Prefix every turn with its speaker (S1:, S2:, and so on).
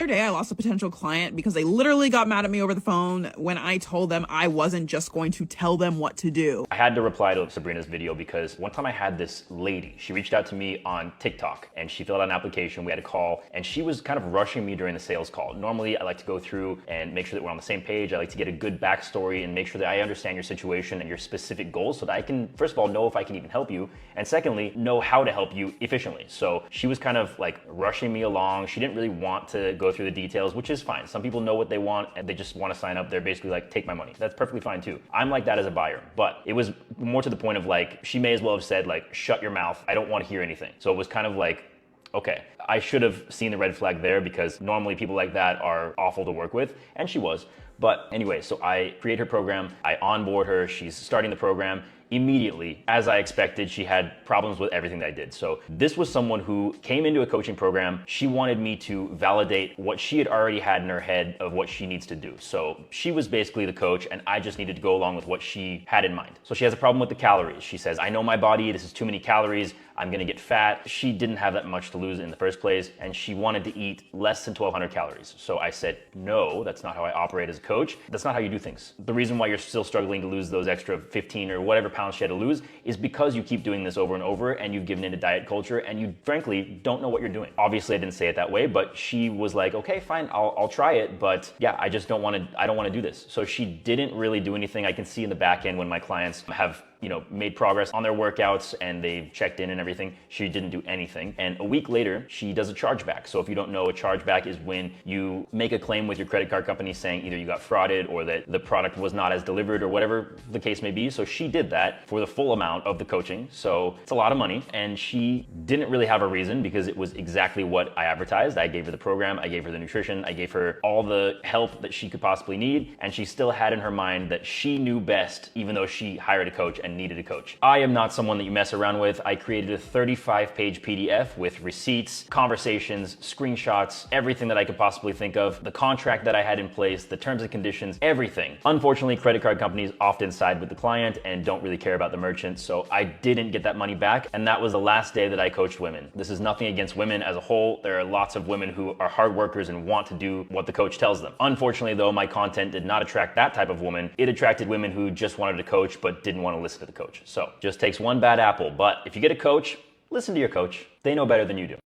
S1: other day, I lost a potential client because they literally got mad at me over the phone when I told them I wasn't just going to tell them what to do.
S2: I had to reply to Sabrina's video because one time I had this lady, she reached out to me on TikTok and she filled out an application, we had a call, and she was kind of rushing me during the sales call. Normally, I like to go through and make sure that we're on the same page. I like to get a good backstory and make sure that I understand your situation and your specific goals so that I can, first of all, know if I can even help you, and secondly, know how to help you efficiently. So she was kind of like rushing me along. She didn't really want to go through the details, which is fine. Some people know what they want and they just want to sign up. They're basically like, take my money. That's perfectly fine too. I'm like that as a buyer, but it was more to the point of like, she may as well have said like, shut your mouth. I don't want to hear anything. So it was kind of like, okay, I should have seen the red flag there because normally people like that are awful to work with, and she was. But anyway, so I create her program, I onboard her, she's starting the program. Immediately, as I expected, she had problems with everything that I did. So this was someone who came into a coaching program. She wanted me to validate what she had already had in her head of what she needs to do. So she was basically the coach and I just needed to go along with what she had in mind. So she has a problem with the calories. She says, I know my body, this is too many calories, I'm gonna get fat. She didn't have that much to lose in the first place and she wanted to eat less than 1,200 calories. So I said, no, that's not how I operate as a coach. That's not how you do things. The reason why you're still struggling to lose those extra 15 or whatever pounds she had to lose is because you keep doing this over and over and you've given in to diet culture and you frankly don't know what you're doing. Obviously I didn't say it that way, but she was like, okay, fine, I'll try it, but yeah, I don't want to do this. So she didn't really do anything. I can see in the back end when my clients have made progress on their workouts and they've checked in and everything, she didn't do anything. And a week later, she does a chargeback. So if you don't know, a chargeback is when you make a claim with your credit card company saying either you got frauded or that the product was not as delivered or whatever the case may be. So she did that for the full amount of the coaching. So it's a lot of money. And she didn't really have a reason because it was exactly what I advertised. I gave her the program, I gave her the nutrition, I gave her all the help that she could possibly need. And she still had in her mind that she knew best, even though she hired a coach and needed a coach. I am not someone that you mess around with. I created a 35-page PDF with receipts, conversations, screenshots, everything that I could possibly think of, the contract that I had in place, the terms and conditions, everything. Unfortunately, credit card companies often side with the client and don't really care about the merchant, so I didn't get that money back, and that was the last day that I coached women. This is nothing against women as a whole. There are lots of women who are hard workers and want to do what the coach tells them. Unfortunately, though, my content did not attract that type of woman. It attracted women who just wanted to coach but didn't want to listen to the coach. So just takes one bad apple. But if you get a coach, listen to your coach. They know better than you do.